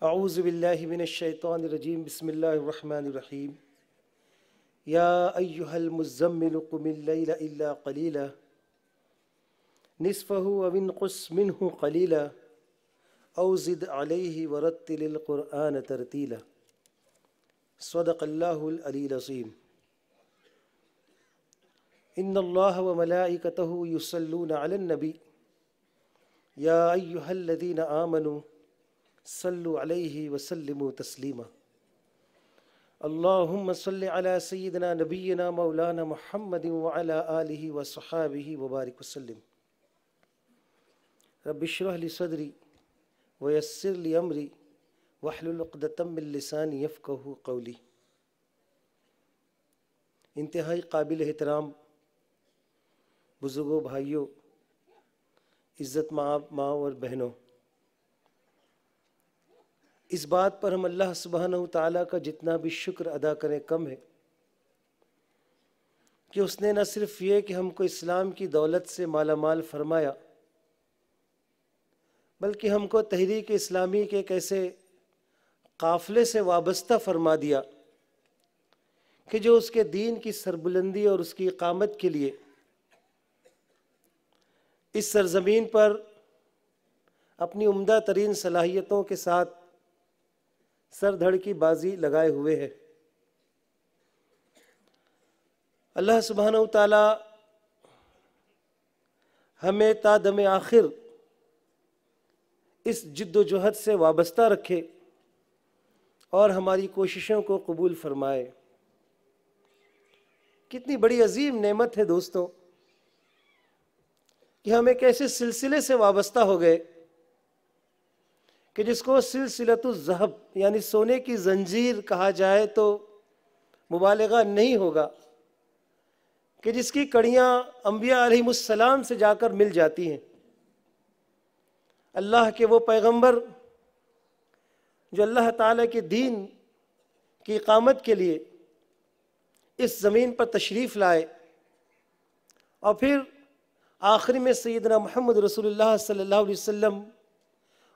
اعوذ باللہ من الشیطان الرجیم بسم اللہ الرحمن الرحیم یا ایہا المزمل قم اللیل الا قلیلا نصفہ او انقص منہ قلیلا او زد علیہ ورتل القرآن ترتیلا صدق اللہ العلی العظیم۔ ان اللہ وملائکتہ یصلون علی النبی یا ایہا الذین آمنوا صلوا علیہ وسلموا تسلیما۔ اللہم صل علی سیدنا نبینا مولانا محمد وعلی آلہ وصحابہ وبارک وسلم۔ رب اشرح لی صدری ویسر لی امری واحلل عقدۃ من لسانی یفقہوا قولی۔ انتہائی قابل احترام بزرگوں، بھائیوں، عزت ماں اور بہنوں، اس بات پر ہم اللہ سبحانہ وتعالیٰ کا جتنا بھی شکر ادا کریں کم ہے کہ اس نے نہ صرف یہ کہ ہم کو اسلام کی دولت سے مالا مال فرمایا، بلکہ ہم کو تحریک اسلامی کے ایک ایسے قافلے سے وابستہ فرما دیا کہ جو اس کے دین کی سربلندی اور اس کی اقامت کے لیے اس سرزمین پر اپنی عمدہ ترین صلاحیتوں کے ساتھ سر دھڑ کی بازی لگائے ہوئے ہے۔ اللہ سبحانہ وتعالی ہمیں تا دم آخر اس جد و جہد سے وابستہ رکھے اور ہماری کوششوں کو قبول فرمائے۔ کتنی بڑی عظیم نعمت ہے دوستوں کہ ہم ایک ایسے سلسلے سے وابستہ ہو گئے کہ جس کو سلسلۃ الذہب یعنی سونے کی زنجیر کہا جائے تو مبالغہ نہیں ہوگا، کہ جس کی کڑیاں انبیاء علیہم السلام سے جا کر مل جاتی ہیں۔ اللہ کے وہ پیغمبر جو اللہ تعالیٰ کے دین کی اقامت کے لیے اس زمین پر تشریف لائے، اور پھر آخری میں سیدنا محمد رسول اللہ صلی اللہ علیہ وسلم،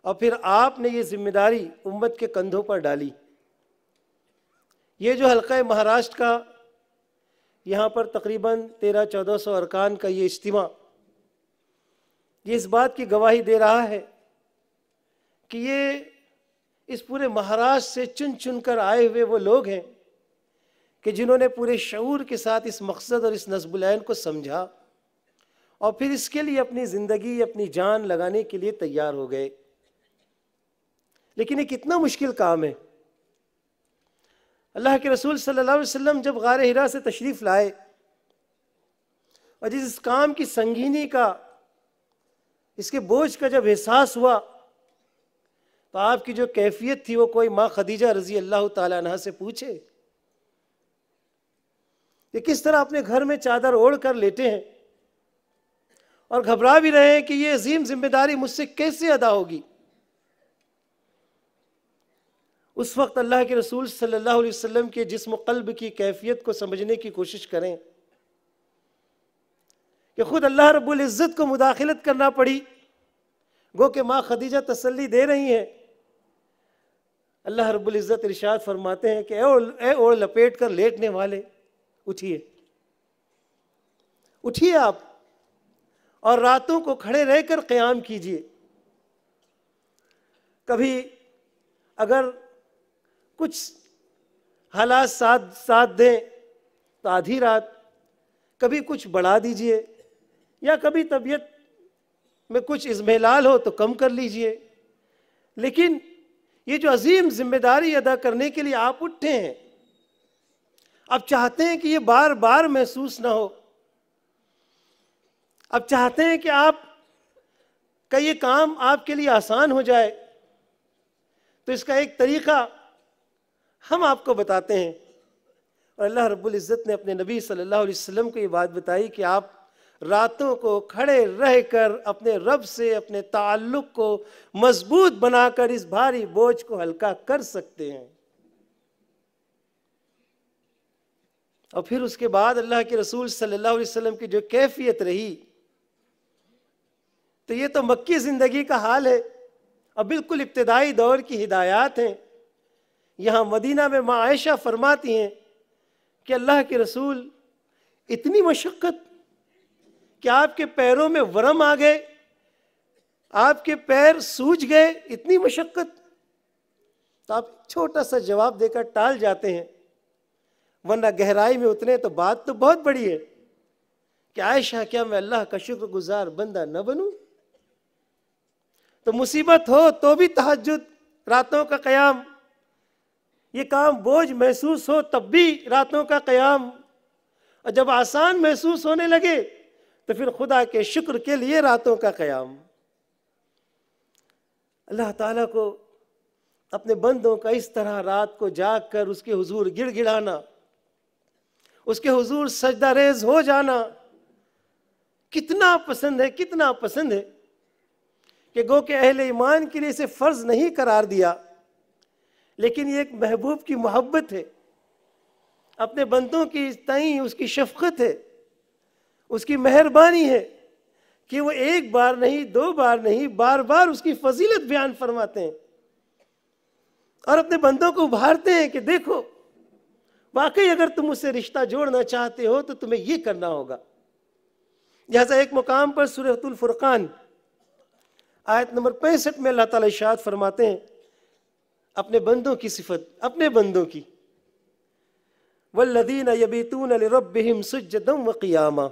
اور پھر آپ نے یہ ذمہ داری امت کے کندھوں پر ڈالی۔ یہ جو حلقہ مہاراشٹر کا یہاں پر تقریباً 1300-1400 ارکان کا یہ اجتماع، یہ اس بات کی گواہی دے رہا ہے کہ یہ اس پورے مہاراشٹر سے چن چن کر آئے ہوئے وہ لوگ ہیں کہ جنہوں نے پورے شعور کے ساتھ اس مقصد اور اس نصب العین کو سمجھا اور پھر اس کے لیے اپنی زندگی، اپنی جان لگانے کے لیے تیار ہو گئے۔ لیکن یہ کتنا مشکل کام ہے۔ اللہ کے رسول صلی اللہ علیہ وسلم جب غار حرا سے تشریف لائے اور جس کام کی سنگینی کا، اس کے بوجھ کا جب احساس ہوا تو آپ کی جو کیفیت تھی وہ کوئی ماں خدیجہ رضی اللہ تعالیٰ عنہا سے پوچھے کہ کس طرح اپنے گھر میں چادر اوڑھ کر لیٹے ہیں اور گھبرا بھی رہے ہیں کہ یہ عظیم ذمہ داری مجھ سے کیسے ادا ہوگی۔ اس وقت اللہ کے رسول صلی اللہ علیہ وسلم کے جسم و قلب کی کیفیت کو سمجھنے کی کوشش کریں کہ خود اللہ رب العزت کو مداخلت کرنا پڑی، گو کہ ماں خدیجہ تسلی دے رہی ہیں۔ اللہ رب العزت ارشاد فرماتے ہیں کہ اے اوڑھ لپیٹ کر لیٹنے والے، اٹھیے اٹھیے آپ اور راتوں کو کھڑے رہ کر قیام کیجئے۔ کبھی اگر کچھ حالات ساتھ دیں تو آدھی رات، کبھی کچھ بڑھا دیجئے، یا کبھی طبیعت میں کچھ اضمحلال ہو تو کم کر لیجئے، لیکن یہ جو عظیم ذمہ داری ادا کرنے کے لیے آپ اٹھے ہیں، اب چاہتے ہیں کہ یہ بار بار محسوس نہ ہو، اب چاہتے ہیں کہ آپ کا یہ کام آپ کے لیے آسان ہو جائے، تو اس کا ایک طریقہ ہم آپ کو بتاتے ہیں۔ اور اللہ رب العزت نے اپنے نبی صلی اللہ علیہ وسلم کو یہ بات بتائی کہ آپ راتوں کو کھڑے رہ کر اپنے رب سے اپنے تعلق کو مضبوط بنا کر اس بھاری بوجھ کو ہلکا کر سکتے ہیں۔ اور پھر اس کے بعد اللہ کے رسول صلی اللہ علیہ وسلم کی جو کیفیت رہی، تو یہ تو مکی زندگی کا حال ہے، اور بالکل ابتدائی دور کی ہدایات ہیں۔ یہاں مدینہ میں ماں عائشہ فرماتی ہیں کہ اللہ کے رسول اتنی مشقت کہ آپ کے پیروں میں ورم آ گئے، آپ کے پیر سوج گئے، اتنی مشقت۔ تو آپ چھوٹا سا جواب دے کر ٹال جاتے ہیں، ورنہ گہرائی میں اترے تو بات تو بہت بڑی ہے کہ عائشہ کیا میں اللہ کا شکر گزار بندہ نہ بنوں؟ تو مصیبت ہو تو بھی تہجد، راتوں کا قیام، یہ کام بوجھ محسوس ہو تب بھی راتوں کا قیام، اور جب آسان محسوس ہونے لگے تو پھر خدا کے شکر کے لیے راتوں کا قیام۔ اللہ تعالیٰ کو اپنے بندوں کا اس طرح رات کو جاگ کر اس کے حضور گڑ گڑانا، اس کے حضور سجدہ ریز ہو جانا کتنا پسند ہے، کتنا پسند ہے کہ گو کہ اہل ایمان کے لیے اسے فرض نہیں قرار دیا، لیکن یہ ایک محبوب کی محبت ہے، اپنے بندوں کی تئیں اس کی شفقت ہے، اس کی مہربانی ہے کہ وہ ایک بار نہیں، دو بار نہیں، بار بار اس کی فضیلت بیان فرماتے ہیں اور اپنے بندوں کو ابھارتے ہیں کہ دیکھو واقعی اگر تم اس سے رشتہ جوڑنا چاہتے ہو تو تمہیں یہ کرنا ہوگا۔ لہذا ایک مقام پر سورۃ الفرقان آیت نمبر 65 میں اللہ تعالیٰ ارشاد فرماتے ہیں اپنے بندوں کی صفت، اپنے بندوں کی، وَالَّذِينَ يَبِيتُونَ لِرَبِّهِمْ سُجَّدًا وَقِيَامًا،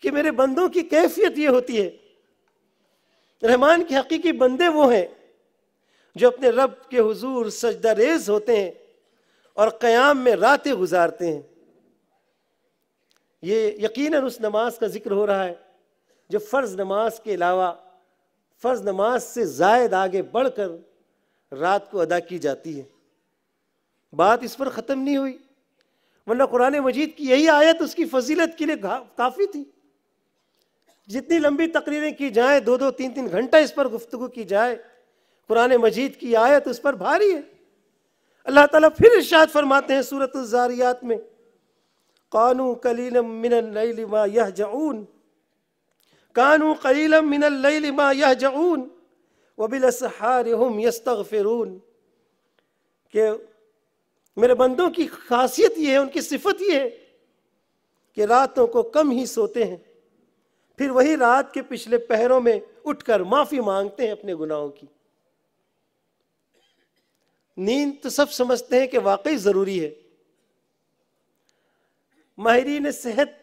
کہ میرے بندوں کی کیفیت یہ ہوتی ہے، رحمان کے حقیقی بندے وہ ہیں جو اپنے رب کے حضور سجدہ ریز ہوتے ہیں اور قیام میں راتیں گزارتے ہیں۔ یہ یقیناً اس نماز کا ذکر ہو رہا ہے جو فرض نماز کے علاوہ، فرض نماز سے زائد آگے بڑھ کر رات کو ادا کی جاتی ہے۔ بات اس پر ختم نہیں ہوئی، ورنہ قرآن مجید کی یہی آیت اس کی فضیلت کے لیے کافی تھی۔ جتنی لمبی تقریریں کی جائیں، 2-2 3-3 گھنٹہ اس پر گفتگو کی جائے، قرآن مجید کی آیت اس پر بھاری ہے۔ اللہ تعالیٰ پھر ارشاد فرماتے ہیں سورۃ الذاریات میں قَالُوا قَلِيلًا مِّنَ اللَّيْلِ مَا يَهْجَعُونَ كَانُوا قَلِيلًا مِّنَ اللَّيْلِ مَا يَهْجَعُونَ وَبِالْأَسْحَارِ هُمْ يَسْتَغْفِرُونَ، کہ میرے بندوں کی خاصیت یہ ہے، ان کی صفت یہ ہے کہ راتوں کو کم ہی سوتے ہیں، پھر وہی رات کے پچھلے پہروں میں اٹھ کر معافی مانگتے ہیں اپنے گناہوں کی۔ نیند تو سب سمجھتے ہیں کہ واقعی ضروری ہے، ماہرین صحت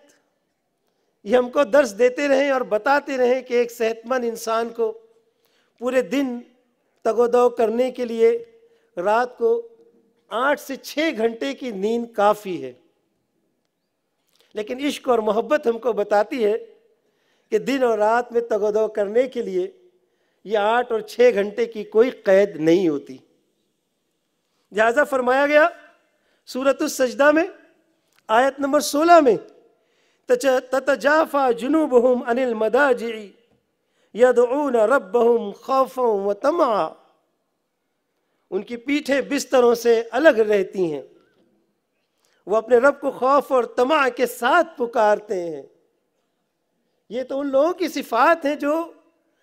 یہ ہم کو درس دیتے رہیں اور بتاتے رہیں کہ ایک صحت مند انسان کو پورے دن تگ و دو کرنے کے لیے رات کو 8 سے 6 گھنٹے کی نیند کافی ہے، لیکن عشق اور محبت ہم کو بتاتی ہے کہ دن اور رات میں تگ و دو کرنے کے لیے یہ 8 اور 6 گھنٹے کی کوئی قید نہیں ہوتی۔ لہذا فرمایا گیا سورۃ السجدہ میں آیت نمبر 16 میں تَتَجَافَى جُنُوبُهُمْ عَنِ الْمَضَاجِعِ يَدْعُونَ رَبَّهُمْ خَوْفًا وَطَمَعًا، ان کی پیٹھیں بستروں سے الگ رہتی ہیں، وہ اپنے رب کو خوف اور طمع کے ساتھ پکارتے ہیں۔ یہ تو ان لوگوں کی صفات ہیں جو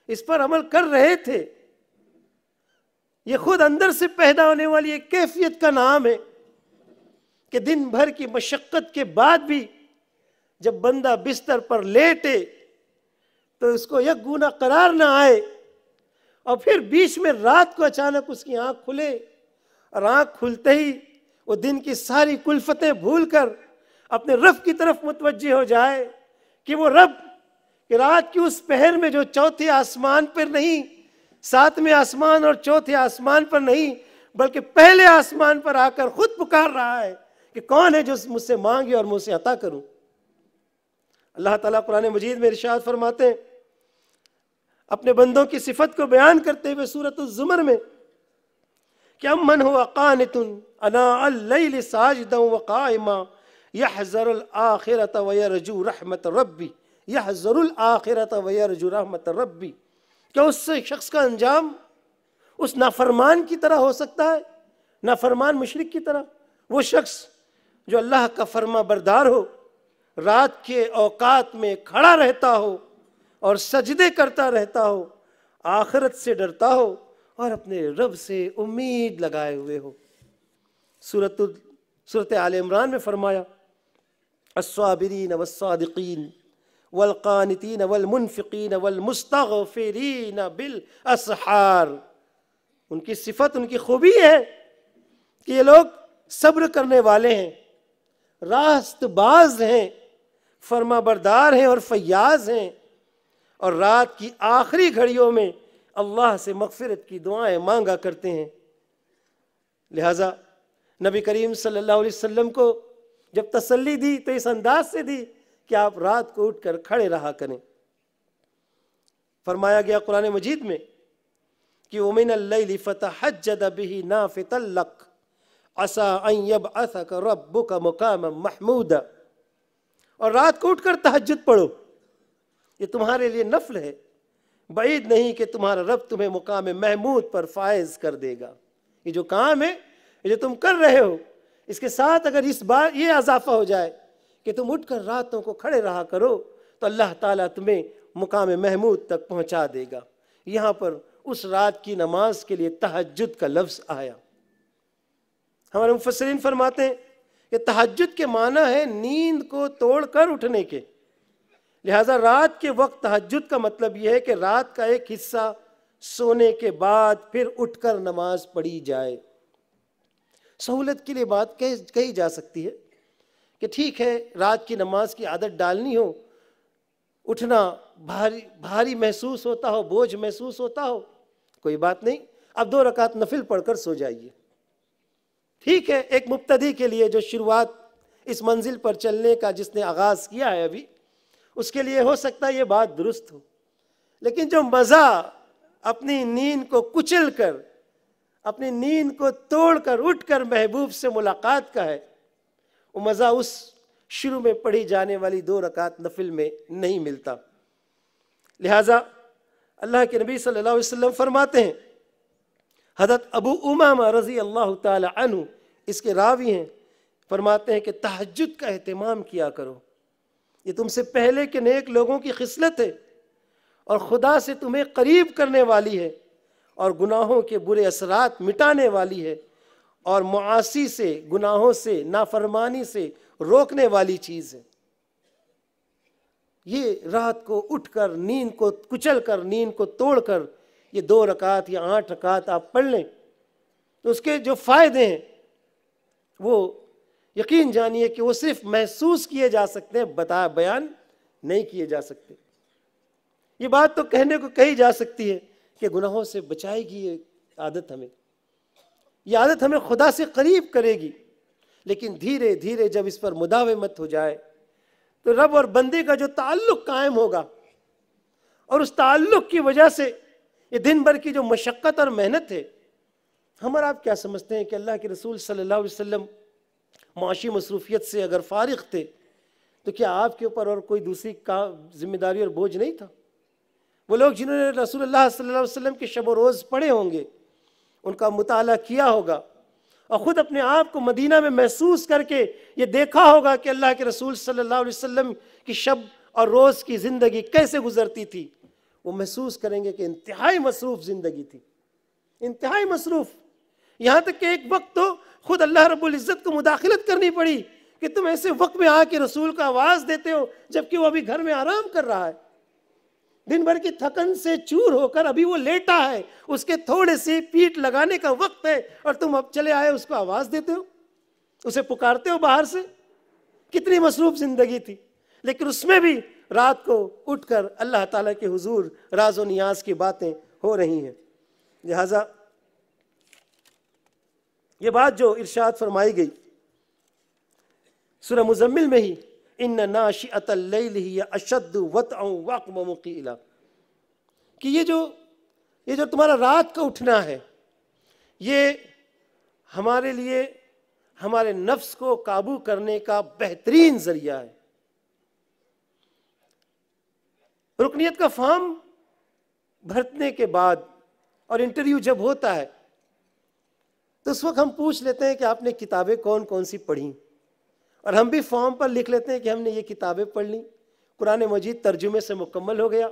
اس پر عمل کر رہے تھے، یہ خود اندر سے پیدا ہونے والی ایک کیفیت کا نام ہے کہ دن بھر کی مشقت کے بعد بھی جب بندہ بستر پر لیٹے تو اس کو یک گونا قرار نہ آئے، اور پھر بیچ میں رات کو اچانک اس کی آنکھ کھلے اور آنکھ کھلتے ہی وہ دن کی ساری کلفتیں بھول کر اپنے رب کی طرف متوجہ ہو جائے کہ وہ رب کہ رات کی اس پہر میں جو چوتھے آسمان پر نہیں، 7ویں آسمان اور چوتھے آسمان پر نہیں بلکہ پہلے آسمان پر آ کر خود پکار رہا ہے کہ کون ہے جو مجھ سے مانگے اور مجھ سے عطا کروں۔ اللہ تعالیٰ قرآن مجید میں ارشاد فرماتے ہیں اپنے بندوں کی صفت کو بیان کرتے ہوئے سورۃ الزمر میں کہ امن هو قانت اناء اللیل ساجدا وقائما یحذر الآخرة ویرجو رحمت ربی، یحذر الآخرة ویرجو رحمت ربی، کیا اس سے شخص کا انجام اس نافرمان کی طرح ہو سکتا ہے، نافرمان مشرک کی طرح؟ وہ شخص جو اللہ کا فرما بردار ہو، رات کے اوقات میں کھڑا رہتا ہو اور سجدے کرتا رہتا ہو، آخرت سے ڈرتا ہو اور اپنے رب سے امید لگائے ہوئے ہو۔ سورۃ آل عمران میں فرمایا الصابرین والصادقین والقانتین والمنفقین والمستغفرین بالاسحار، ان کی صفت، ان کی خوبی ہے کہ یہ لوگ صبر کرنے والے ہیں، راست باز ہیں، فرما بردار ہیں اور فیاض ہیں، اور رات کی آخری گھڑیوں میں اللہ سے مغفرت کی دعائیں مانگا کرتے ہیں۔ لہٰذا نبی کریم صلی اللہ علیہ وسلم کو جب تسلی دی تو اس انداز سے دی کہ آپ رات کو اٹھ کر کھڑے رہا کریں۔ فرمایا گیا قرآن مجید میں کہ وَمِنَ اللَّيْلِ فَتَحَجَّدَ بِهِ نَافِلَةً لَكَ عَسَىٰ أَن يَبْعَثَكَ رَبُّكَ مُقَامًا مَحْمُودًا، اور رات کو اٹھ کر تہجد پڑھو، یہ تمہارے لیے نفل ہے، بعید نہیں کہ تمہارا رب تمہیں مقام محمود پر فائز کر دے گا۔ یہ جو کام ہے، یہ جو تم کر رہے ہو، اس کے ساتھ اگر اس بار یہ اضافہ ہو جائے کہ تم اٹھ کر راتوں کو کھڑے رہا کرو تو اللہ تعالیٰ تمہیں مقام محمود تک پہنچا دے گا۔ یہاں پر اس رات کی نماز کے لیے تہجد کا لفظ آیا۔ ہمارے مفسرین فرماتے ہیں کہ تہجد کے معنی ہے نیند کو توڑ کر اٹھنے کے، لہٰذا رات کے وقت تہجد کا مطلب یہ ہے کہ رات کا ایک حصہ سونے کے بعد پھر اٹھ کر نماز پڑھی جائے۔ سہولت کے لیے بات کہی جا سکتی ہے کہ ٹھیک ہے رات کی نماز کی عادت ڈالنی ہو، اٹھنا بھاری محسوس ہوتا ہو، بوجھ محسوس ہوتا ہو، کوئی بات نہیں، اب 2 رکعت نفل پڑھ کر سو جائیے۔ ٹھیک ہے، ایک مبتدی کے لیے جو شروعات اس منزل پر چلنے کا جس نے آغاز کیا ہے ابھی، اس کے لیے ہو سکتا ہے یہ بات درست ہو، لیکن جو مزہ اپنی نیند کو کچل کر، اپنی نیند کو توڑ کر اٹھ کر محبوب سے ملاقات کا ہے، وہ مزہ اس شروع میں پڑھی جانے والی 2 رکعت نفل میں نہیں ملتا۔ لہٰذا اللہ کے نبی صلی اللہ علیہ وسلم فرماتے ہیں، حضرت ابو امامہ رضی اللہ تعالی عنہ اس کے راوی ہیں، فرماتے ہیں کہ تہجد کا اہتمام کیا کرو، یہ تم سے پہلے کے نیک لوگوں کی خصلت ہے اور خدا سے تمہیں قریب کرنے والی ہے اور گناہوں کے برے اثرات مٹانے والی ہے اور معاصی سے، گناہوں سے، نافرمانی سے روکنے والی چیز ہے۔ یہ رات کو اٹھ کر، نیند کو کچل کر، نیند کو توڑ کر یہ 2 رکعت یا 8 رکعت آپ پڑھ لیں تو اس کے جو فائدے ہیں وہ یقین جانیے کہ وہ صرف محسوس کیے جا سکتے ہیں، بیان نہیں کیے جا سکتے۔ یہ بات تو کہنے کو کہی جا سکتی ہے کہ گناہوں سے بچائے گی یہ عادت ہمیں، یہ عادت ہمیں خدا سے قریب کرے گی، لیکن دھیرے دھیرے جب اس پر مداومت ہو جائے تو رب اور بندے کا جو تعلق قائم ہوگا، اور اس تعلق کی وجہ سے یہ دن بھر کی جو مشقت اور محنت ہے، ہم اور آپ کیا سمجھتے ہیں کہ اللہ کے رسول صلی اللہ علیہ وسلم معاشی مصروفیت سے اگر فارغ تھے تو کیا آپ کے اوپر اور کوئی دوسری ذمہ داری اور بوجھ نہیں تھا؟ وہ لوگ جنہوں نے رسول اللہ صلی اللہ علیہ وسلم کے شب و روز پڑھے ہوں گے، ان کا مطالعہ کیا ہوگا، اور خود اپنے آپ کو مدینہ میں محسوس کر کے یہ دیکھا ہوگا کہ اللہ کے رسول صلی اللہ علیہ وسلم کی شب اور روز کی زندگی کیسے گزرتی تھی، وہ محسوس کریں گے کہ انتہائی مصروف زندگی تھی، انتہائی مصروف، یہاں تک کہ ایک وقت تو خود اللہ رب العزت کو مداخلت کرنی پڑی کہ تم ایسے وقت میں آ کے رسول کو آواز دیتے ہو جبکہ وہ ابھی گھر میں آرام کر رہا ہے، دن بھر کی تھکن سے چور ہو کر ابھی وہ لیٹا ہے، اس کے تھوڑے سے پیٹ لگانے کا وقت ہے اور تم اب چلے آئے اس کو آواز دیتے ہو، اسے پکارتے ہو باہر سے۔ کتنی مصروف زندگی تھی، لیکن اس میں بھی رات کو اٹھ کر اللہ تعالیٰ کے حضور راز و نیاز کی باتیں ہو رہی ہیں۔ لہٰذا یہ بات جو ارشاد فرمائی گئی سورہ مزمل میں ہی، ان ناشئۃ اللیل ہی اشد وطئا واقوم قیلا، کہ یہ جو تمہارا رات کا اٹھنا ہے، یہ ہمارے لیے ہمارے نفس کو قابو کرنے کا بہترین ذریعہ ہے۔ رکنیت کا فارم بھرنے کے بعد اور انٹرویو جب ہوتا ہے تو اس وقت ہم پوچھ لیتے ہیں کہ آپ نے کتابیں کون کون سی پڑھیں، اور ہم بھی فارم پر لکھ لیتے ہیں کہ ہم نے یہ کتابیں پڑھ لیں۔ قرآن مجید ترجمے سے مکمل ہو گیا،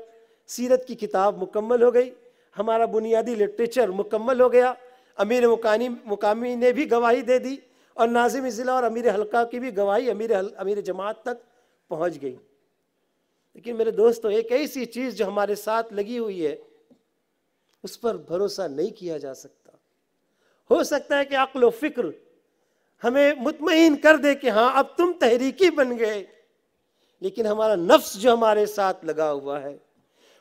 سیرت کی کتاب مکمل ہو گئی، ہمارا بنیادی لٹریچر مکمل ہو گیا، امیر مقامی نے بھی گواہی دے دی، اور ناظم ضلع اور امیر حلقہ کی بھی گواہی امیر جماعت تک پہنچ گئی۔ لیکن میرے دوستو، ایک ایسی چیز جو ہمارے ساتھ لگی ہوئی ہے، اس پر بھروسہ نہیں کیا جا سکتا۔ ہو سکتا ہے کہ عقل و فکر ہمیں مطمئن کر دے کہ ہاں اب تم تحریکی بن گئے، لیکن ہمارا نفس جو ہمارے ساتھ لگا ہوا ہے،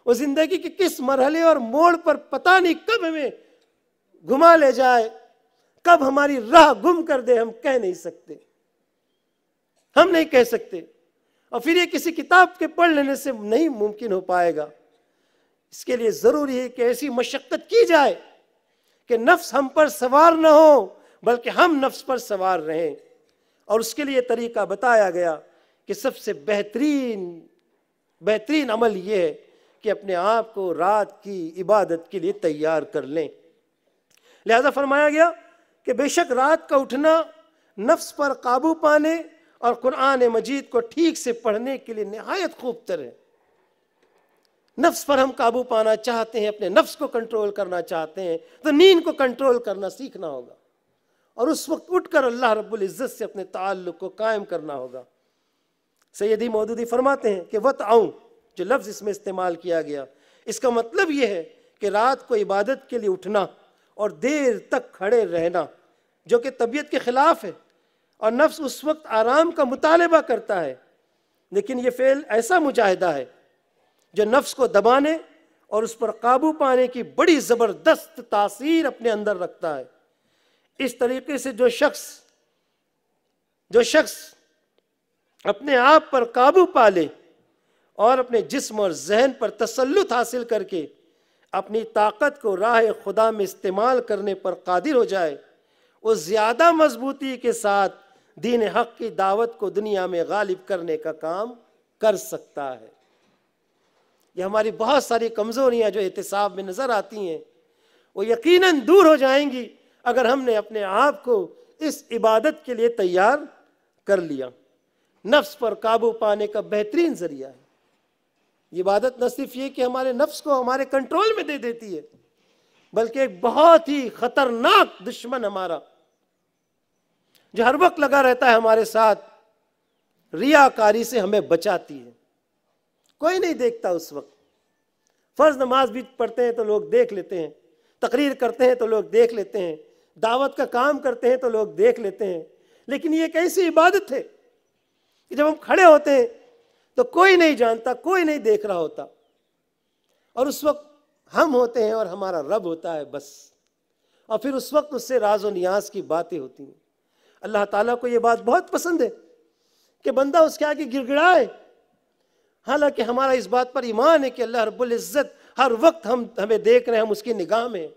وہ زندگی کے کس مرحلے اور موڑ پر پتہ نہیں کب ہمیں گھما لے جائے، کب ہماری راہ گم کر دے، ہم کہہ نہیں سکتے، ہم نہیں کہہ سکتے۔ اور پھر یہ کسی کتاب کے پڑھ لینے سے نہیں ممکن ہو پائے گا۔ اس کے لیے ضروری ہے کہ ایسی مشقت کی جائے کہ نفس ہم پر سوار نہ ہو، بلکہ ہم نفس پر سوار رہیں۔ اور اس کے لیے طریقہ بتایا گیا کہ سب سے بہترین عمل یہ ہے کہ اپنے آپ کو رات کی عبادت کے لیے تیار کر لیں۔ لہذا فرمایا گیا کہ بے شک رات کا اٹھنا نفس پر قابو پانے اور قرآن مجید کو ٹھیک سے پڑھنے کے لیے نہایت خوب تر ہے۔ نفس پر ہم قابو پانا چاہتے ہیں، اپنے نفس کو کنٹرول کرنا چاہتے ہیں، تو نیند کو کنٹرول کرنا سیکھنا ہوگا، اور اس وقت اٹھ کر اللہ رب العزت سے اپنے تعلق کو قائم کرنا ہوگا۔ سیدی مودودی فرماتے ہیں کہ وَتْعَوْں، جو لفظ اس میں استعمال کیا گیا، اس کا مطلب یہ ہے کہ رات کو عبادت کے لیے اٹھنا اور دیر تک کھڑے رہنا، جو کہ طبیعت کے خلاف ہے، اور نفس اس وقت آرام کا مطالبہ کرتا ہے، لیکن یہ فعل ایسا مجاہدہ ہے جو نفس کو دبانے اور اس پر قابو پانے کی بڑی زبردست تاثیر اپنے اندر رکھتا ہے۔ اس طریقے سے جو شخص اپنے آپ پر قابو پا لے اور اپنے جسم اور ذہن پر تسلط حاصل کر کے اپنی طاقت کو راہ خدا میں استعمال کرنے پر قادر ہو جائے، وہ زیادہ مضبوطی کے ساتھ دین حق کی دعوت کو دنیا میں غالب کرنے کا کام کر سکتا ہے۔ یہ ہماری بہت ساری کمزوریاں جو احتساب میں نظر آتی ہیں، وہ یقیناً دور ہو جائیں گی اگر ہم نے اپنے آپ کو اس عبادت کے لیے تیار کر لیا۔ نفس پر قابو پانے کا بہترین ذریعہ ہے یہ عبادت۔ نہ صرف یہ کہ ہمارے نفس کو ہمارے کنٹرول میں دے دیتی ہے، بلکہ ایک بہت ہی خطرناک دشمن ہمارا جو ہر وقت لگا رہتا ہے ہمارے ساتھ، ریاکاری سے ہمیں بچاتی ہے۔ کوئی نہیں دیکھتا اس وقت، فرض نماز بھی پڑھتے ہیں تو لوگ دیکھ لیتے ہیں، تقریر کرتے ہیں تو لوگ دیکھ لیتے ہیں، دعوت کا کام کرتے ہیں تو لوگ دیکھ لیتے ہیں، لیکن یہ ایک ایسی عبادت ہے کہ جب ہم کھڑے ہوتے ہیں تو کوئی نہیں جانتا، کوئی نہیں دیکھ رہا ہوتا، اور اس وقت ہم ہوتے ہیں اور ہمارا رب ہوتا ہے بس، اور پھر اس وقت اس سے راز و نیاز کی باتیں ہوتی ہیں۔ اللہ تعالیٰ کو یہ بات بہت پسند ہے کہ بندہ اس کے آگے گڑ گڑائے، حالانکہ ہمارا اس بات پر ایمان ہے کہ اللہ رب العزت ہر وقت ہمیں دیکھ رہے ہیں، ہم اس کی نگاہ میں ہیں،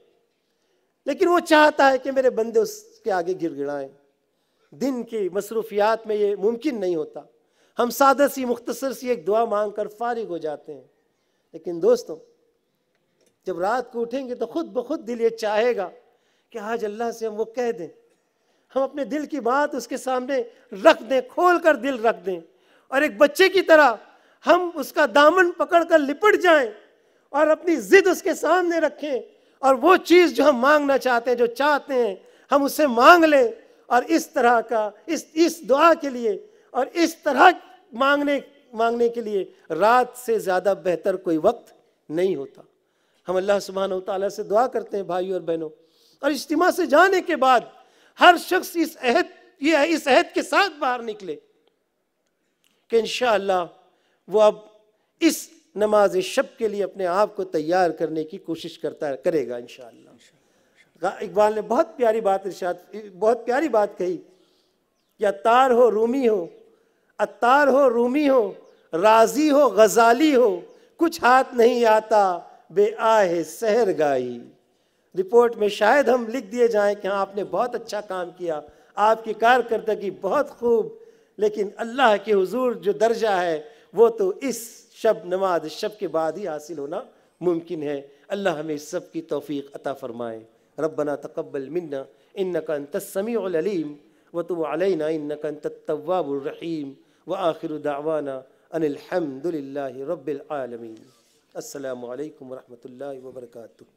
لیکن وہ چاہتا ہے کہ میرے بندے اس کے آگے گڑ گڑائیں۔ دن کی مصروفیات میں یہ ممکن نہیں ہوتا، ہم سادہ سی مختصر سی ایک دعا مانگ کر فارغ ہو جاتے ہیں، لیکن دوستوں جب رات کو اٹھیں گے تو خود بخود دل یہ چاہے گا کہ آج اللہ سے ہم وہ کہہ دیں، ہم اپنے دل کی بات اس کے سامنے رکھ دیں، کھول کر دل رکھ دیں، اور ایک بچے کی طرح ہم اس کا دامن پکڑ کر لپٹ جائیں اور اپنی ضد اس کے سامنے رکھیں، اور وہ چیز جو ہم مانگنا چاہتے ہیں، جو چاہتے ہیں، ہم اسے مانگ لیں، اور اس طرح کا اس دعا کے لیے اور اس طرح مانگنے کے لیے رات سے زیادہ بہتر کوئی وقت نہیں ہوتا۔ ہم اللہ سبحانہ و تعالیٰ سے دعا کرتے ہیں بھائیوں اور بہنوں، اور اجتماع سے جانے کے بعد ہر شخص اس عہد کے ساتھ باہر نکلے کہ انشاءاللہ وہ اب اس نماز شب کے لیے اپنے آپ کو تیار کرنے کی کوشش کرے گا انشاءاللہ۔ اقبال نے بہت پیاری بات کہی کہ عطار ہو رومی ہو رازی ہو غزالی ہو، کچھ ہاتھ نہیں آتا بے آہ سحر گائی۔ رپورٹ میں شاید ہم لکھ دیے جائیں کہ ہاں آپ نے بہت اچھا کام کیا، آپ کی کارکردگی بہت خوب، لیکن اللہ کے حضور جو درجہ ہے وہ تو اس نماز شب کے بعد ہی حاصل ہونا ممکن ہے۔ اللہ ہمیں سب کی توفیق عطا فرمائے۔ ربنا تقبل منا انك انت السميع العليم وتب علينا انك انت التواب الرحيم واخر دعوانا ان الحمد لله رب العالمين۔ السلام علیکم ورحمۃ اللہ وبرکاتہ۔